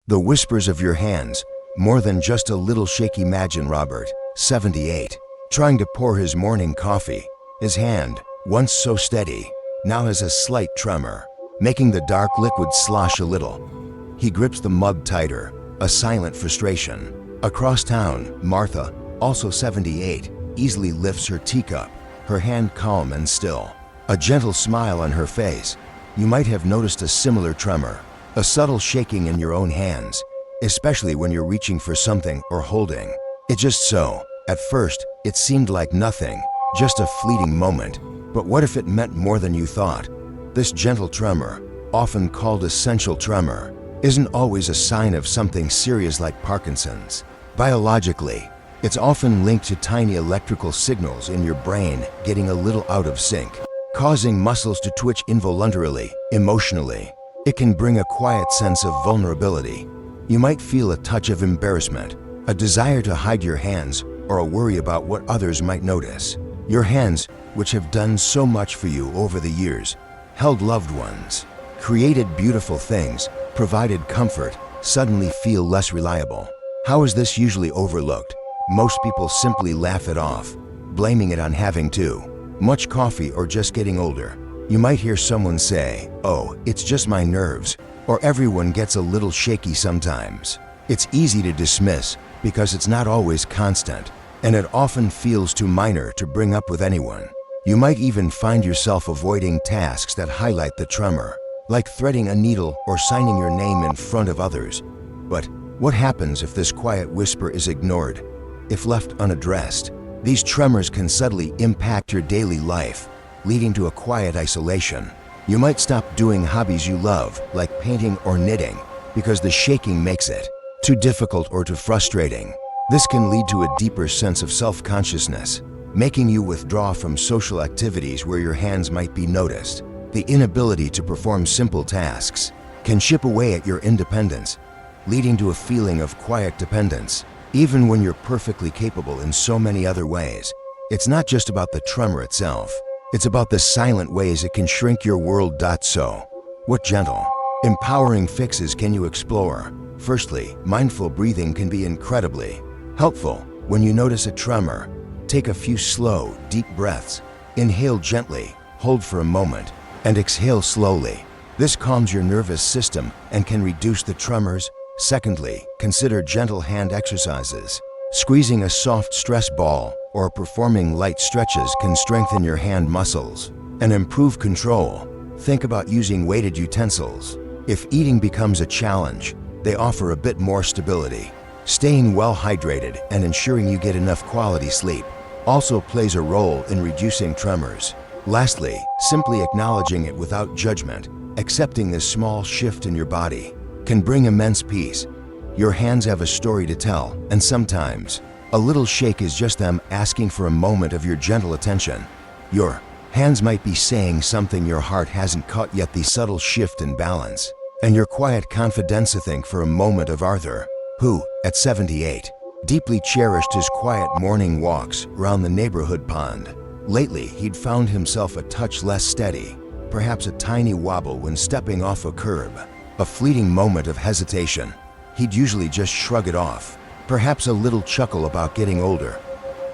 The whispers of your hands, more than just a little shake. Imagine Robert, 78, trying to pour his morning coffee. His hand, once so steady, now has a slight tremor, making the dark liquid slosh a little. He grips the mug tighter, a silent frustration. Across town, Martha, also 78, easily lifts her teacup, her hand calm and still, a gentle smile on her face. You might have noticed a similar tremor, a subtle shaking in your own hands, especially when you're reaching for something or holding it. Just so, at first, it seemed like nothing, just a fleeting moment. But what if it meant more than you thought? This gentle tremor, often called essential tremor, isn't always a sign of something serious like Parkinson's. Biologically, it's often linked to tiny electrical signals in your brain getting a little out of sync, causing muscles to twitch involuntarily. Emotionally, it can bring a quiet sense of vulnerability. You might feel a touch of embarrassment, a desire to hide your hands, or a worry about what others might notice. Your hands, which have done so much for you over the years, held loved ones, created beautiful things, provided comfort, suddenly feel less reliable. How is this usually overlooked? Most people simply laugh it off, blaming it on having too much coffee or just getting older. You might hear someone say, "Oh, it's just my nerves," or "everyone gets a little shaky sometimes." It's easy to dismiss because it's not always constant, and it often feels too minor to bring up with anyone. You might even find yourself avoiding tasks that highlight the tremor, like threading a needle or signing your name in front of others. But what happens if this quiet whisper is ignored? If left unaddressed, these tremors can subtly impact your daily life, leading to a quiet isolation. You might stop doing hobbies you love, like painting or knitting, because the shaking makes it too difficult or too frustrating. This can lead to a deeper sense of self-consciousness, making you withdraw from social activities where your hands might be noticed. The inability to perform simple tasks can chip away at your independence, leading to a feeling of quiet dependence, even when you're perfectly capable in so many other ways. It's not just about the tremor itself, it's about the silent ways it can shrink your world. So, what gentle, empowering fixes can you explore? Firstly, mindful breathing can be incredibly helpful. When you notice a tremor, take a few slow, deep breaths. Inhale gently, hold for a moment, and exhale slowly. This calms your nervous system and can reduce the tremors. Secondly, consider gentle hand exercises. Squeezing a soft stress ball or performing light stretches can strengthen your hand muscles and improve control. Think about using weighted utensils. If eating becomes a challenge, they offer a bit more stability. Staying well hydrated and ensuring you get enough quality sleep also plays a role in reducing tremors. Lastly, simply acknowledging it without judgment, accepting this small shift in your body, can bring immense peace. Your hands have a story to tell, and sometimes a little shake is just them asking for a moment of your gentle attention. Your hands might be saying something your heart hasn't caught yet. The subtle shift in balance, and your quiet confidence. Think for a moment of Arthur, who, at 78, deeply cherished his quiet morning walks around the neighborhood pond. Lately, he'd found himself a touch less steady, perhaps a tiny wobble when stepping off a curb, a fleeting moment of hesitation. He'd usually just shrug it off, perhaps a little chuckle about getting older.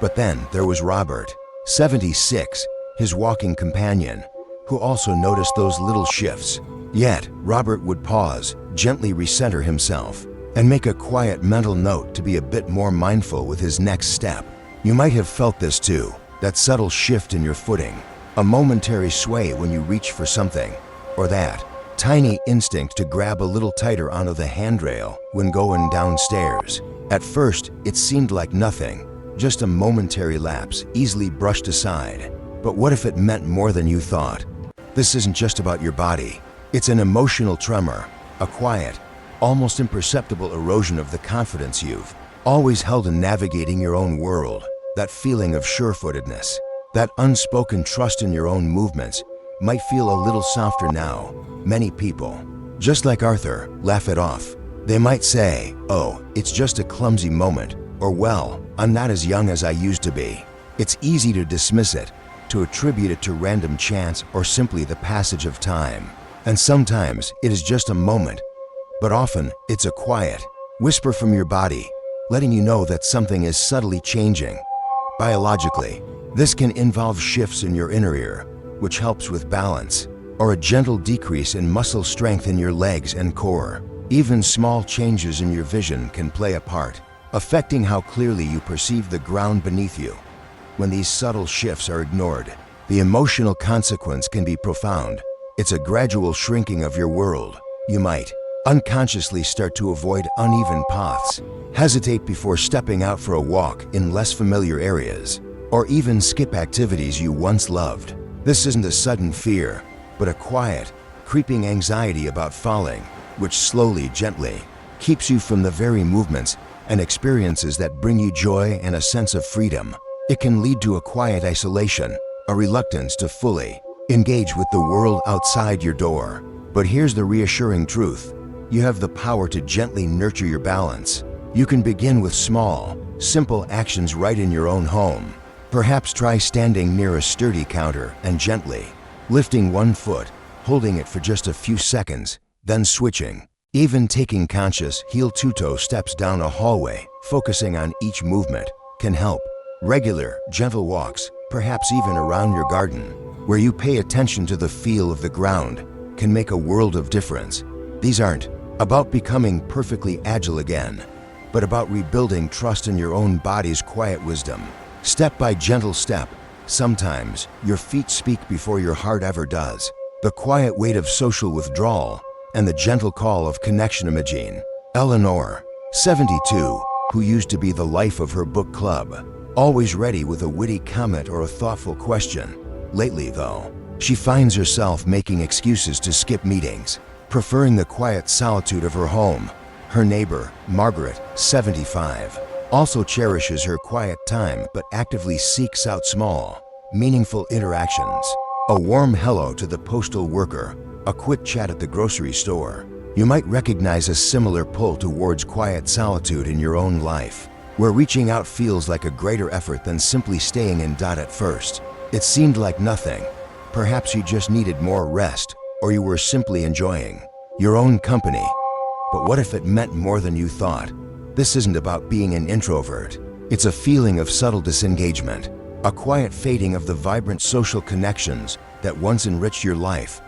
But then there was Robert, 76, his walking companion, who also noticed those little shifts. Yet, Robert would pause, gently recenter himself, and make a quiet mental note to be a bit more mindful with his next step. You might have felt this too, that subtle shift in your footing, a momentary sway when you reach for something, or that tiny instinct to grab a little tighter onto the handrail when going downstairs. At first, it seemed like nothing, just a momentary lapse, easily brushed aside. But what if it meant more than you thought? This isn't just about your body. It's an emotional tremor, a quiet, almost imperceptible erosion of the confidence you've always held in navigating your own world. That feeling of sure-footedness, that unspoken trust in your own movements, might feel a little softer now. Many people, just like Arthur, laugh it off. They might say, "Oh, it's just a clumsy moment," or "Well, I'm not as young as I used to be." It's easy to dismiss it, to attribute it to random chance or simply the passage of time. And sometimes it is just a moment, but often it's a quiet whisper from your body, letting you know that something is subtly changing. Biologically, this can involve shifts in your inner ear, which helps with balance, or a gentle decrease in muscle strength in your legs and core. Even small changes in your vision can play a part, affecting how clearly you perceive the ground beneath you. When these subtle shifts are ignored, the emotional consequence can be profound. It's a gradual shrinking of your world. You might unconsciously start to avoid uneven paths, hesitate before stepping out for a walk in less familiar areas, or even skip activities you once loved. This isn't a sudden fear, but a quiet, creeping anxiety about falling, which slowly, gently keeps you from the very movements and experiences that bring you joy and a sense of freedom. It can lead to a quiet isolation, a reluctance to fully engage with the world outside your door. But here's the reassuring truth. You have the power to gently nurture your balance. You can begin with small, simple actions right in your own home. Perhaps try standing near a sturdy counter and gently lifting one foot, holding it for just a few seconds, then switching. Even taking conscious heel-to-toe steps down a hallway, focusing on each movement, can help. Regular, gentle walks, perhaps even around your garden, where you pay attention to the feel of the ground, can make a world of difference. These aren't about becoming perfectly agile again, but about rebuilding trust in your own body's quiet wisdom. Step by gentle step, sometimes your feet speak before your heart ever does. The quiet weight of social withdrawal and the gentle call of connection. Imagine Eleanor, 72, who used to be the life of her book club, always ready with a witty comment or a thoughtful question. Lately, though, she finds herself making excuses to skip meetings, preferring the quiet solitude of her home. Her neighbor, Margaret, 75, also cherishes her quiet time but actively seeks out small, meaningful interactions. A warm hello to the postal worker, a quick chat at the grocery store. You might recognize a similar pull towards quiet solitude in your own life, where reaching out feels like a greater effort than simply staying in. At first, it seemed like nothing. Perhaps you just needed more rest, or you were simply enjoying your own company. But what if it meant more than you thought? This isn't about being an introvert. It's a feeling of subtle disengagement, a quiet fading of the vibrant social connections that once enriched your life.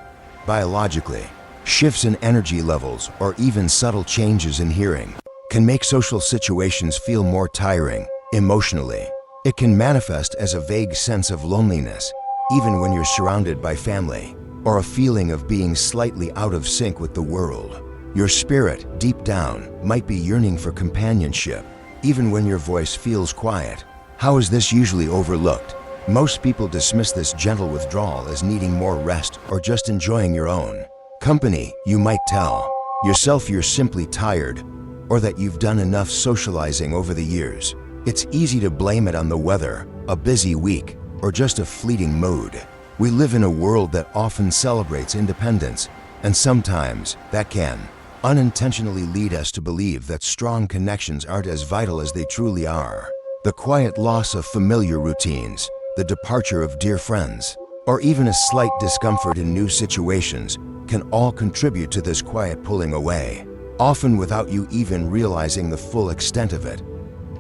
Biologically, shifts in energy levels or even subtle changes in hearing can make social situations feel more tiring. Emotionally, it can manifest as a vague sense of loneliness, even when you're surrounded by family, or a feeling of being slightly out of sync with the world. Your spirit, deep down, might be yearning for companionship, even when your voice feels quiet. How is this usually overlooked? Most people dismiss this gentle withdrawal as needing more rest or just enjoying your own company. You might tell yourself you're simply tired, or that you've done enough socializing over the years. It's easy to blame it on the weather, a busy week, or just a fleeting mood. We live in a world that often celebrates independence, and sometimes that can unintentionally lead us to believe that strong connections aren't as vital as they truly are. The quiet loss of familiar routines, the departure of dear friends, or even a slight discomfort in new situations can all contribute to this quiet pulling away, often without you even realizing the full extent of it.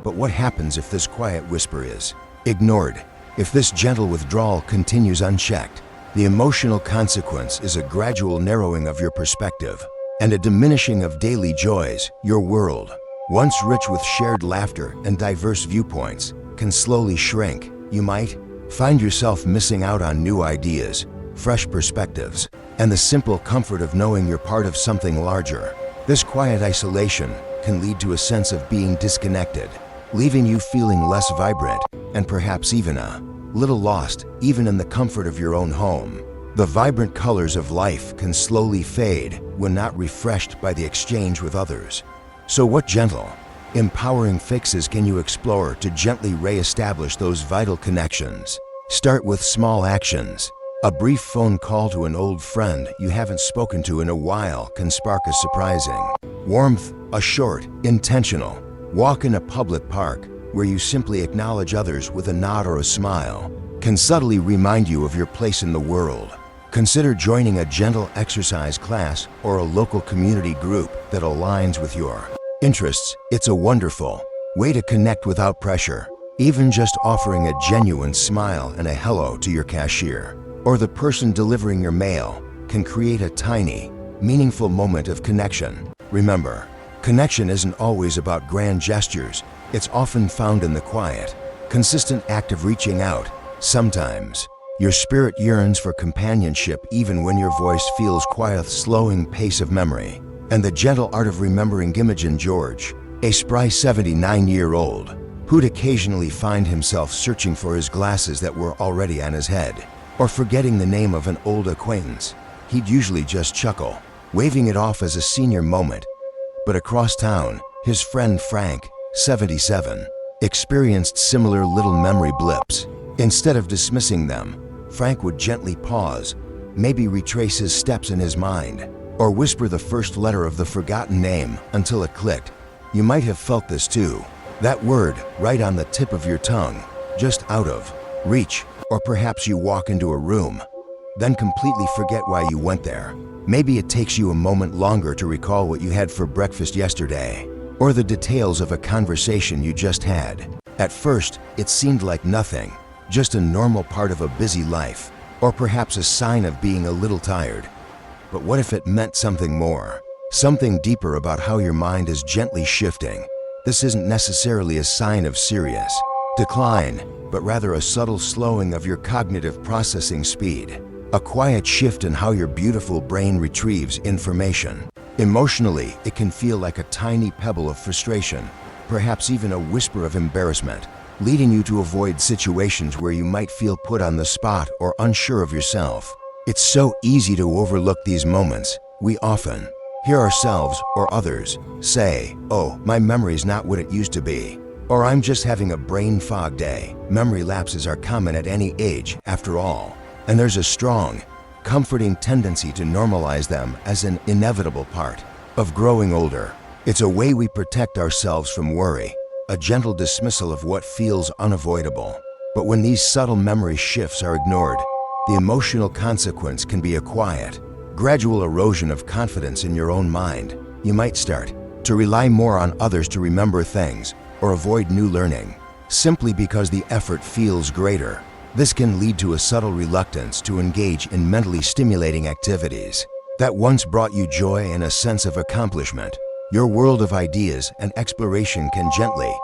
But what happens if this quiet whisper is ignored? If this gentle withdrawal continues unchecked, the emotional consequence is a gradual narrowing of your perspective and a diminishing of daily joys. Your world, once rich with shared laughter and diverse viewpoints, can slowly shrink. You might find yourself missing out on new ideas, fresh perspectives, and the simple comfort of knowing you're part of something larger. This quiet isolation can lead to a sense of being disconnected, leaving you feeling less vibrant and perhaps even a little lost, even in the comfort of your own home. The vibrant colors of life can slowly fade when not refreshed by the exchange with others. So what gentle, empowering fixes can you explore to gently re-establish those vital connections? Start with small actions. A brief phone call to an old friend you haven't spoken to in a while can spark a surprising warmth. A short, intentional walk in a public park where you simply acknowledge others with a nod or a smile can subtly remind you of your place in the world. Consider joining a gentle exercise class or a local community group that aligns with your interests. It's a wonderful way to connect without pressure. Even just offering a genuine smile and a hello to your cashier or the person delivering your mail can create a tiny, meaningful moment of connection. Remember, connection isn't always about grand gestures. It's often found in the quiet, consistent act of reaching out. Sometimes, your spirit yearns for companionship even when your voice feels quiet, slowing pace of memory. And the gentle art of remembering. Imogen George, a spry 79-year-old, who'd occasionally find himself searching for his glasses that were already on his head, or forgetting the name of an old acquaintance. He'd usually just chuckle, waving it off as a senior moment. But across town, his friend Frank, 77, experienced similar little memory blips. Instead of dismissing them, Frank would gently pause, maybe retrace his steps in his mind, or whisper the first letter of the forgotten name until it clicked. You might have felt this too. That word right on the tip of your tongue, just out of reach. Or perhaps you walk into a room, then completely forget why you went there. Maybe it takes you a moment longer to recall what you had for breakfast yesterday, or the details of a conversation you just had. At first, it seemed like nothing, just a normal part of a busy life, or perhaps a sign of being a little tired. But what if it meant something more? Something deeper about how your mind is gently shifting. This isn't necessarily a sign of serious decline, but rather a subtle slowing of your cognitive processing speed. A quiet shift in how your beautiful brain retrieves information. Emotionally, it can feel like a tiny pebble of frustration, perhaps even a whisper of embarrassment, leading you to avoid situations where you might feel put on the spot or unsure of yourself. It's so easy to overlook these moments. We often hear ourselves or others say, "Oh, my memory's not what it used to be," or "I'm just having a brain fog day." Memory lapses are common at any age, after all, and there's a strong, comforting tendency to normalize them as an inevitable part of growing older. It's a way we protect ourselves from worry, a gentle dismissal of what feels unavoidable. But when these subtle memory shifts are ignored, the emotional consequence can be a quiet, gradual erosion of confidence in your own mind. You might start to rely more on others to remember things or avoid new learning, simply because the effort feels greater. This can lead to a subtle reluctance to engage in mentally stimulating activities that once brought you joy and a sense of accomplishment. Your world of ideas and exploration can gently,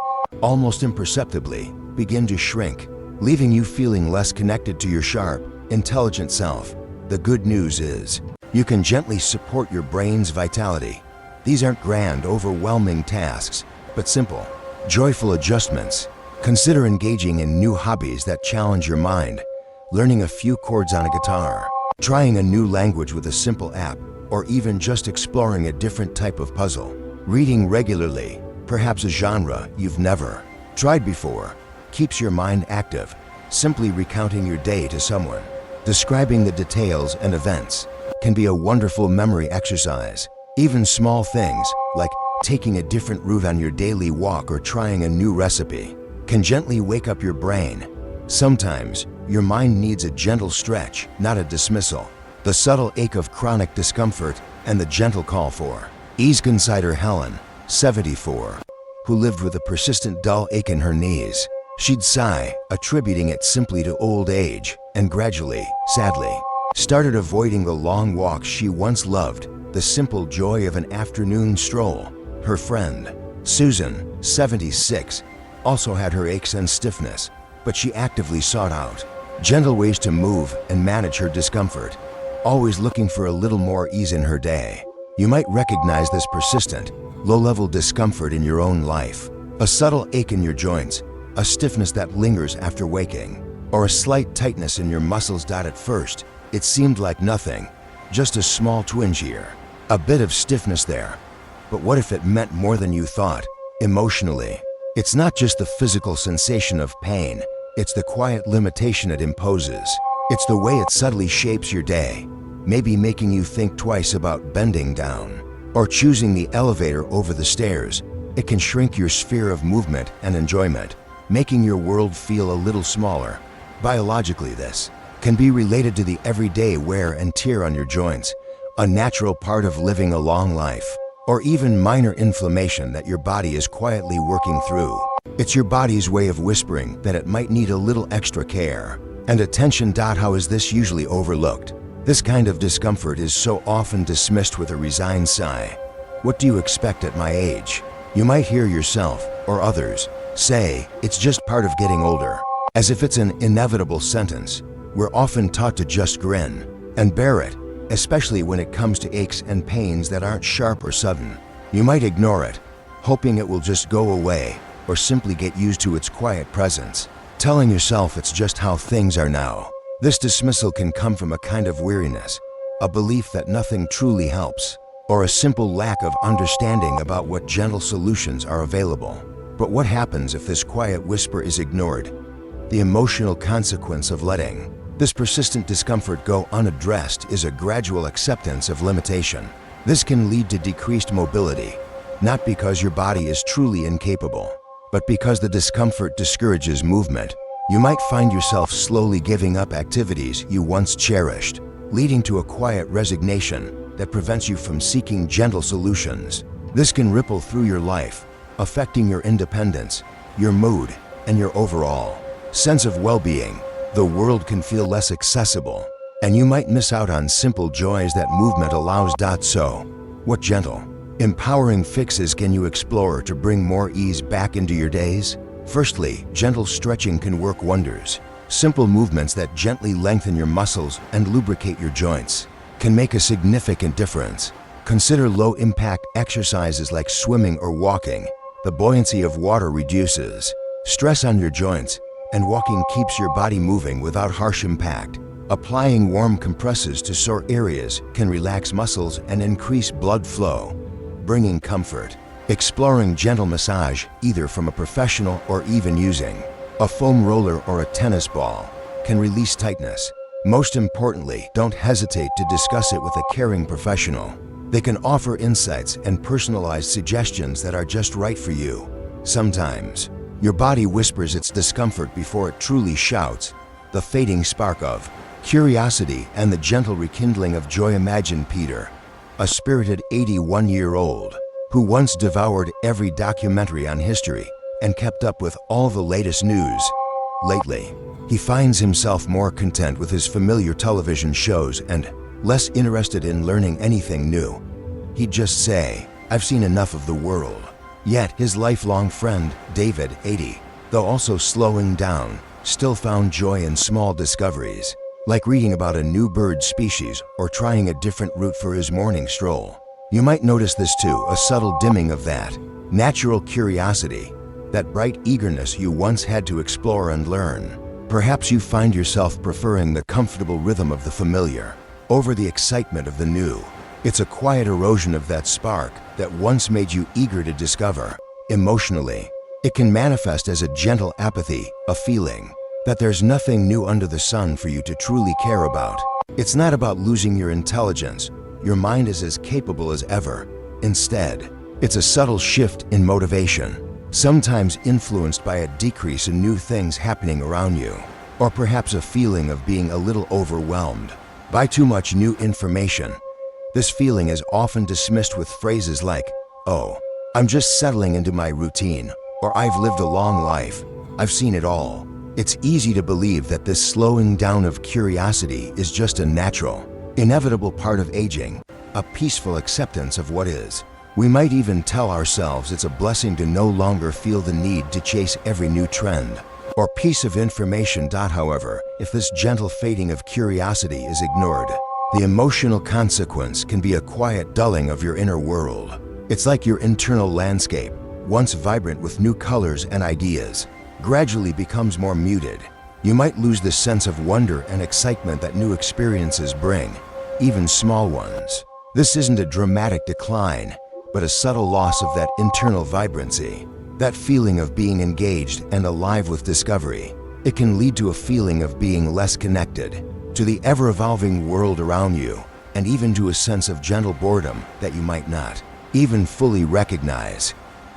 almost imperceptibly, begin to shrink, leaving you feeling less connected to your sharp, intelligent self. The good news is, you can gently support your brain's vitality. These aren't grand, overwhelming tasks, but simple, joyful adjustments. Consider engaging in new hobbies that challenge your mind, learning a few chords on a guitar, trying a new language with a simple app, or even just exploring a different type of puzzle. Reading regularly, perhaps a genre you've never tried before, keeps your mind active. Simply recounting your day to someone, describing the details and events, can be a wonderful memory exercise. Even small things, like taking a different route on your daily walk or trying a new recipe, can gently wake up your brain. Sometimes, your mind needs a gentle stretch, not a dismissal. The subtle ache of chronic discomfort and the gentle call for ease. Consider Helen, 74, who lived with a persistent dull ache in her knees. She'd sigh, attributing it simply to old age, and gradually, sadly, started avoiding the long walks she once loved, the simple joy of an afternoon stroll. Her friend, Susan, 76, also had her aches and stiffness, but she actively sought out gentle ways to move and manage her discomfort, always looking for a little more ease in her day. You might recognize this persistent, low-level discomfort in your own life. A subtle ache in your joints, a stiffness that lingers after waking, or a slight tightness in your muscles. At first, it seemed like nothing, just a small twinge here, a bit of stiffness there. But what if it meant more than you thought? Emotionally, it's not just the physical sensation of pain, it's the quiet limitation it imposes. It's the way it subtly shapes your day, maybe making you think twice about bending down or choosing the elevator over the stairs. It can shrink your sphere of movement and enjoyment, making your world feel a little smaller. Biologically, this can be related to the everyday wear and tear on your joints, a natural part of living a long life, or even minor inflammation that your body is quietly working through. It's your body's way of whispering that it might need a little extra care and attention. How is this usually overlooked? This kind of discomfort is so often dismissed with a resigned sigh. What do you expect at my age? You might hear yourself or others say, it's just part of getting older. As if it's an inevitable sentence, we're often taught to just grin and bear it, especially when it comes to aches and pains that aren't sharp or sudden. You might ignore it, hoping it will just go away, or simply get used to its quiet presence, telling yourself it's just how things are now. This dismissal can come from a kind of weariness, a belief that nothing truly helps, or a simple lack of understanding about what gentle solutions are available. But what happens if this quiet whisper is ignored? The emotional consequence of letting this persistent discomfort go unaddressed is a gradual acceptance of limitation. This can lead to decreased mobility, not because your body is truly incapable, but because the discomfort discourages movement. You might find yourself slowly giving up activities you once cherished, leading to a quiet resignation that prevents you from seeking gentle solutions. This can ripple through your life, affecting your independence, your mood, and your overall sense of well-being. The world can feel less accessible, and you might miss out on simple joys that movement allows. So, what gentle, empowering fixes can you explore to bring more ease back into your days? Firstly, gentle stretching can work wonders. Simple movements that gently lengthen your muscles and lubricate your joints can make a significant difference. Consider low-impact exercises like swimming or walking. The buoyancy of water reduces stress on your joints, and walking keeps your body moving without harsh impact. Applying warm compresses to sore areas can relax muscles and increase blood flow, bringing comfort. Exploring gentle massage, either from a professional or even using a foam roller or a tennis ball, can release tightness. Most importantly, don't hesitate to discuss it with a caring professional. They can offer insights and personalized suggestions that are just right for you. Sometimes, your body whispers its discomfort before it truly shouts. The fading spark of curiosity and the gentle rekindling of joy. Imagine Peter, a spirited 81-year-old, who once devoured every documentary on history and kept up with all the latest news. Lately, he finds himself more content with his familiar television shows and less interested in learning anything new. He'd just say, "I've seen enough of the world." Yet his lifelong friend, David, 80, though also slowing down, still found joy in small discoveries, like reading about a new bird species or trying a different route for his morning stroll. You might notice this too, a subtle dimming of that natural curiosity, that bright eagerness you once had to explore and learn. Perhaps you find yourself preferring the comfortable rhythm of the familiar over the excitement of the new. It's a quiet erosion of that spark that once made you eager to discover. Emotionally, it can manifest as a gentle apathy, a feeling that there's nothing new under the sun for you to truly care about. It's not about losing your intelligence. Your mind is as capable as ever. Instead, it's a subtle shift in motivation, sometimes influenced by a decrease in new things happening around you, or perhaps a feeling of being a little overwhelmed by too much new information. This feeling is often dismissed with phrases like, "Oh, I'm just settling into my routine," or "I've lived a long life. I've seen it all." It's easy to believe that this slowing down of curiosity is just a natural, inevitable part of aging, a peaceful acceptance of what is. We might even tell ourselves it's a blessing to no longer feel the need to chase every new trend or piece of information. However, if this gentle fading of curiosity is ignored, the emotional consequence can be a quiet dulling of your inner world. It's like your internal landscape, once vibrant with new colors and ideas, gradually becomes more muted. You might lose the sense of wonder and excitement that new experiences bring, even small ones. This isn't a dramatic decline, but a subtle loss of that internal vibrancy, that feeling of being engaged and alive with discovery. It can lead to a feeling of being less connected to the ever-evolving world around you, and even to a sense of gentle boredom that you might not even fully recognize.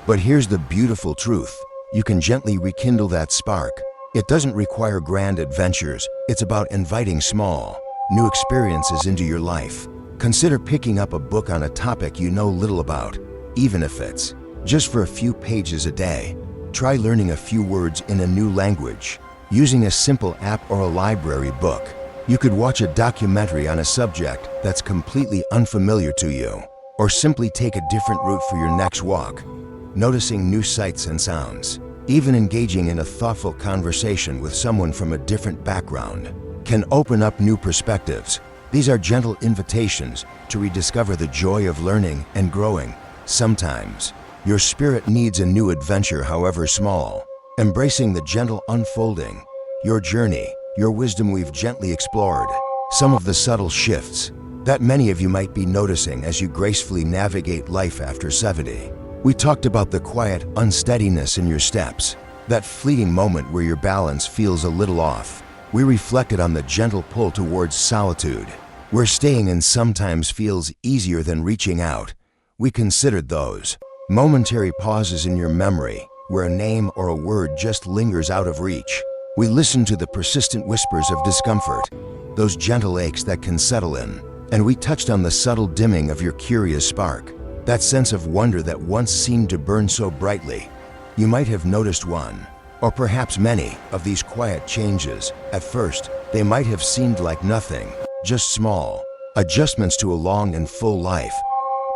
But here's the beautiful truth. You can gently rekindle that spark. It doesn't require grand adventures. It's about inviting small, new experiences into your life. Consider picking up a book on a topic you know little about, even if it's just for a few pages a day. Try learning a few words in a new language, using a simple app or a library book. You could watch a documentary on a subject that's completely unfamiliar to you, or simply take a different route for your next walk, noticing new sights and sounds. Even engaging in a thoughtful conversation with someone from a different background can open up new perspectives. These are gentle invitations to rediscover the joy of learning and growing. Sometimes, your spirit needs a new adventure, however small. Embracing the gentle unfolding, your journey, your wisdom. We've gently explored some of the subtle shifts that many of you might be noticing as you gracefully navigate life after 70. We talked about the quiet unsteadiness in your steps, that fleeting moment where your balance feels a little off. We reflected on the gentle pull towards solitude, where staying in sometimes feels easier than reaching out. We considered those momentary pauses in your memory, where a name or a word just lingers out of reach. We listened to the persistent whispers of discomfort, those gentle aches that can settle in. And we touched on the subtle dimming of your curious spark, that sense of wonder that once seemed to burn so brightly. You might have noticed one, or perhaps many, of these quiet changes. At first, they might have seemed like nothing, just small adjustments to a long and full life.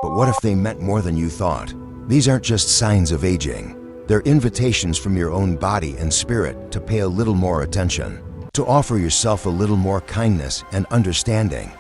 But what if they meant more than you thought? These aren't just signs of aging. They're invitations from your own body and spirit to pay a little more attention, to offer yourself a little more kindness and understanding.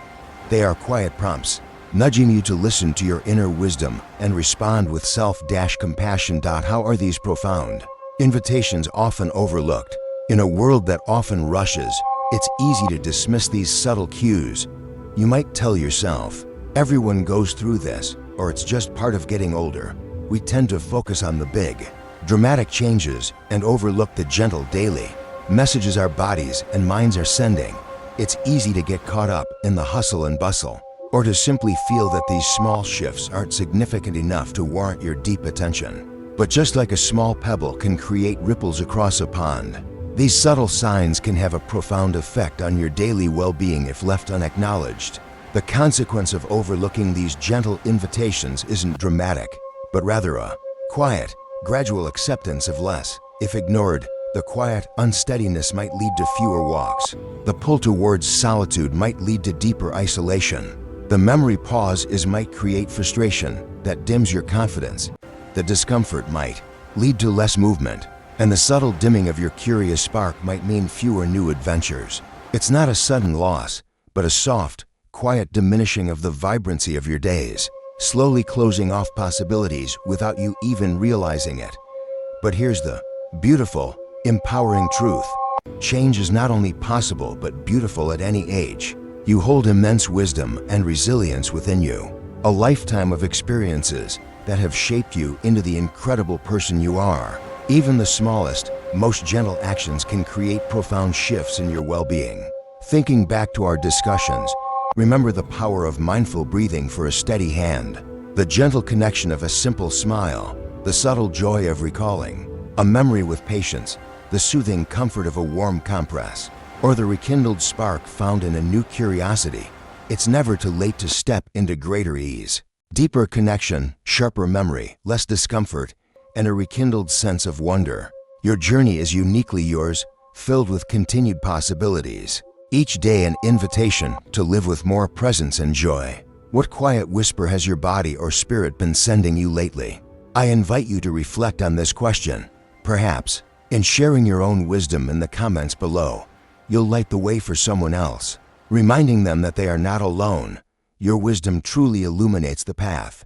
They are quiet prompts, nudging you to listen to your inner wisdom and respond with self-compassion. How are these profound invitations often overlooked? In a world that often rushes, it's easy to dismiss these subtle cues. You might tell yourself, everyone goes through this, or it's just part of getting older. We tend to focus on the big, dramatic changes and overlook the gentle daily messages our bodies and minds are sending. It's easy to get caught up in the hustle and bustle, or to simply feel that these small shifts aren't significant enough to warrant your deep attention. But just like a small pebble can create ripples across a pond, these subtle signs can have a profound effect on your daily well-being if left unacknowledged. The consequence of overlooking these gentle invitations isn't dramatic, but rather a quiet, gradual acceptance of less. If ignored, the quiet unsteadiness might lead to fewer walks. The pull towards solitude might lead to deeper isolation. The memory pause might create frustration that dims your confidence. The discomfort might lead to less movement, and the subtle dimming of your curious spark might mean fewer new adventures. It's not a sudden loss, but a soft, quiet diminishing of the vibrancy of your days, slowly closing off possibilities without you even realizing it. But here's the beautiful, empowering truth. Change is not only possible but beautiful at any age. You hold immense wisdom and resilience within you, a lifetime of experiences that have shaped you into the incredible person you are. Even the smallest, most gentle actions can create profound shifts in your well-being. Thinking back to our discussions, remember the power of mindful breathing for a steady hand, the gentle connection of a simple smile, the subtle joy of recalling a memory with patience, the soothing comfort of a warm compress, or the rekindled spark found in a new curiosity. It's never too late to step into greater ease, deeper connection, sharper memory, less discomfort, and a rekindled sense of wonder. Your journey is uniquely yours, filled with continued possibilities. Each day an invitation to live with more presence and joy. What quiet whisper has your body or spirit been sending you lately? I invite you to reflect on this question. Perhaps, in sharing your own wisdom in the comments below, you'll light the way for someone else, reminding them that they are not alone. Your wisdom truly illuminates the path.